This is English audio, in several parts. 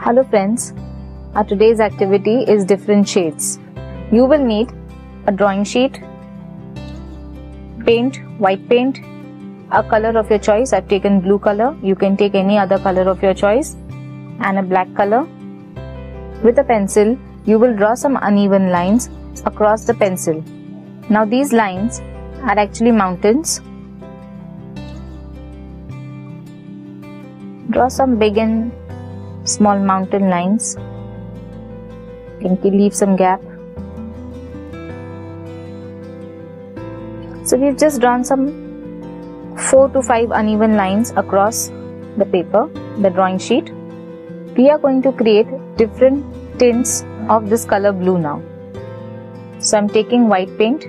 Hello friends, our today's activity is different shades. You will need a drawing sheet, paint, white paint, a color of your choice. I've taken blue color. You can take any other color of your choice, and a black color. With a pencil, you will draw some uneven lines across the pencil. Now these lines are actually mountains. Draw some big and small mountain lines. You can leave some gap. So we've just drawn some 4 to 5 uneven lines across the paper, the drawing sheet. We are going to create different tints of this color blue now. So I'm taking white paint,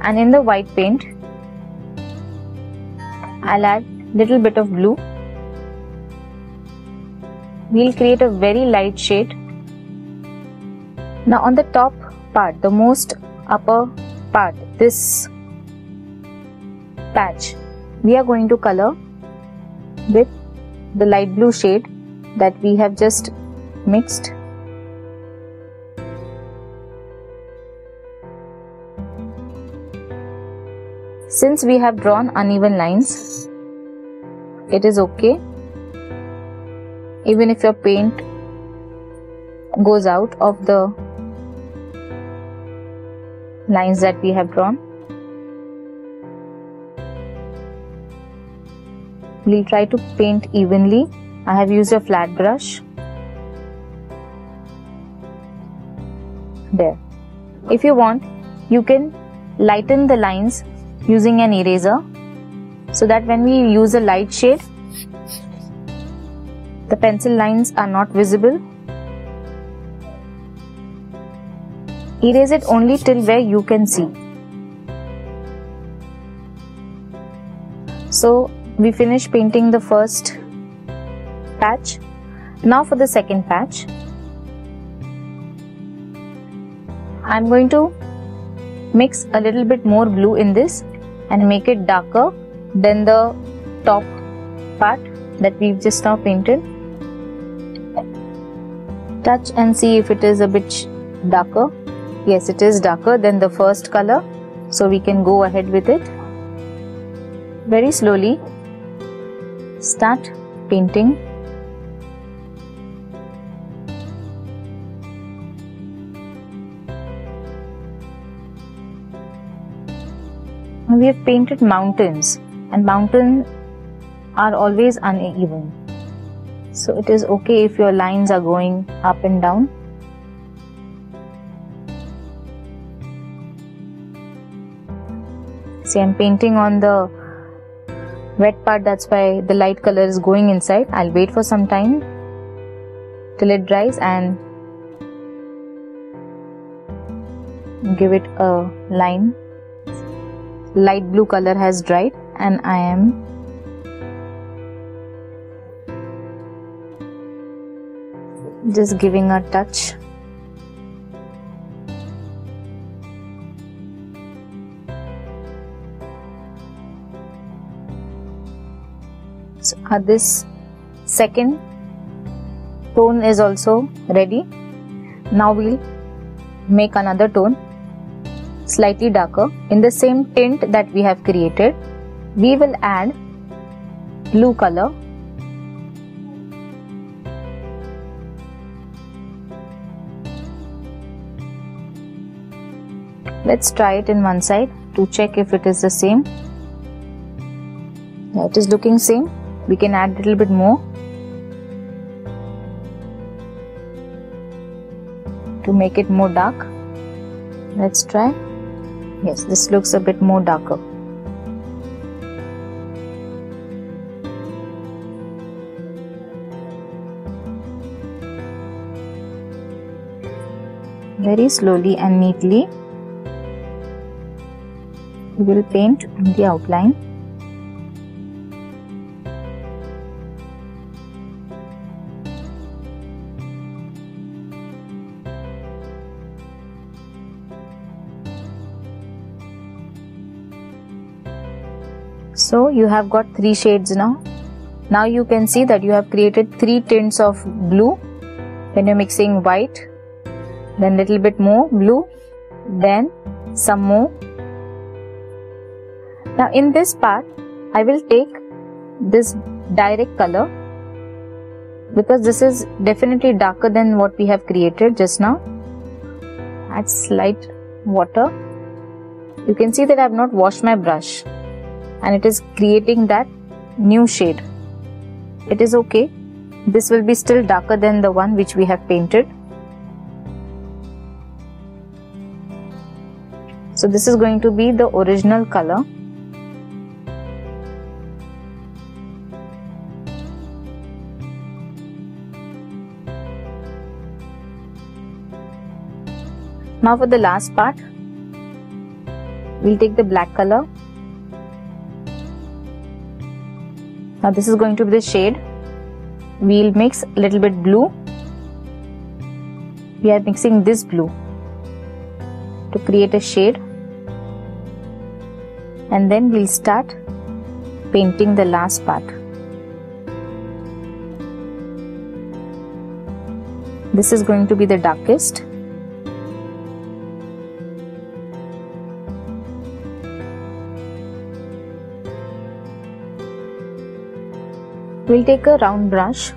and in the white paint I'll add little bit of blue. We'll create a very light shade. Now on the top part, the most upper part, this patch, we are going to color with the light blue shade that we have just mixed. Since we have drawn uneven lines, it is okay even if your paint goes out of the lines that we have drawn. We'll try to paint evenly. I have used a flat brush. There. If you want, you can lighten the lines using an eraser, so that when we use a light shade, the pencil lines are not visible. Erase it only till where you can see. So we finish painting the first patch. Now for the second patch, I'm going to mix a little bit more blue in this and make it darker than the top part that we've just now painted. Touch and see if it is a bit darker. Yes, it is darker than the first color, so we can go ahead with it. Very slowly start painting. We have painted mountains, and mountains are always uneven. So it is okay if your lines are going up and down. See, I'm painting on the wet part, that's why the light color is going inside. I'll wait for some time till it dries and give it a line. Light blue color has dried, and I am just giving a touch. So this second tone is also ready. Now we'll make another tone, slightly darker. In the same tint that we have created, we will add blue color. Let's try it in one side to check if it is the same. Yeah, it is looking same. We can add a little bit more to make it more dark. Let's try. Yes, this looks a bit more darker. Very slowly and neatly, we will paint on the outline. So you have got 3 shades now. Now you can see that you have created 3 tints of blue. When you're mixing white, then little bit more blue, then some more. Now in this part, I will take this direct color because this is definitely darker than what we have created just now. Add slight water. You can see that I have not washed my brush and it is creating that new shade. It is okay. This will be still darker than the one which we have painted. So this is going to be the original color. Now for the last part, we'll take the black color. Now this is going to be the shade. We'll mix a little bit blue. We are mixing this blue to create a shade, and then we'll start painting the last part. This is going to be the darkest. We'll take a round brush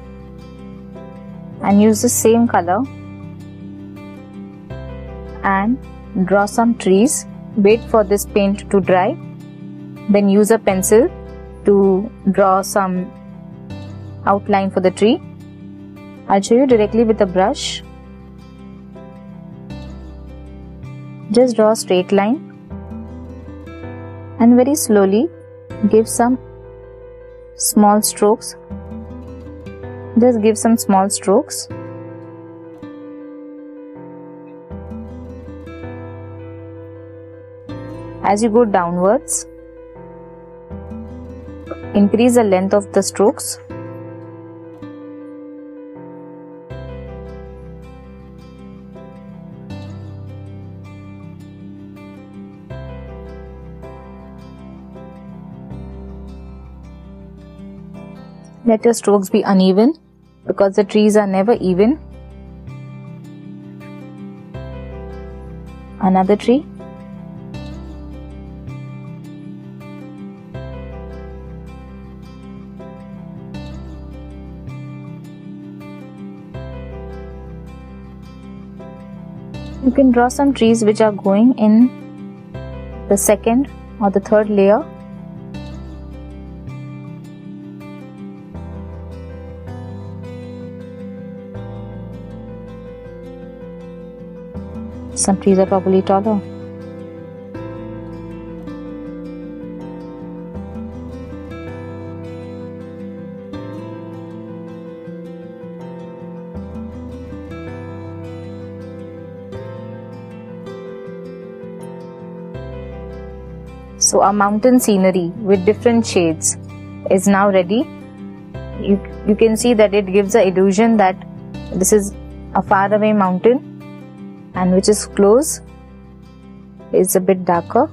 and use the same color and draw some trees. Wait for this paint to dry. Then use a pencil to draw some outline for the tree. I'll show you directly with a brush. Just draw a straight line and very slowly give some small strokes. Just give some small strokes. As you go downwards, increase the length of the strokes. Let your strokes be uneven because the trees are never even. Another tree. You can draw some trees which are going in the second or the third layer. Some trees are probably taller. So our mountain scenery with different shades is now ready. You can see that it gives the illusion that this is a faraway mountain, and which is close is a bit darker.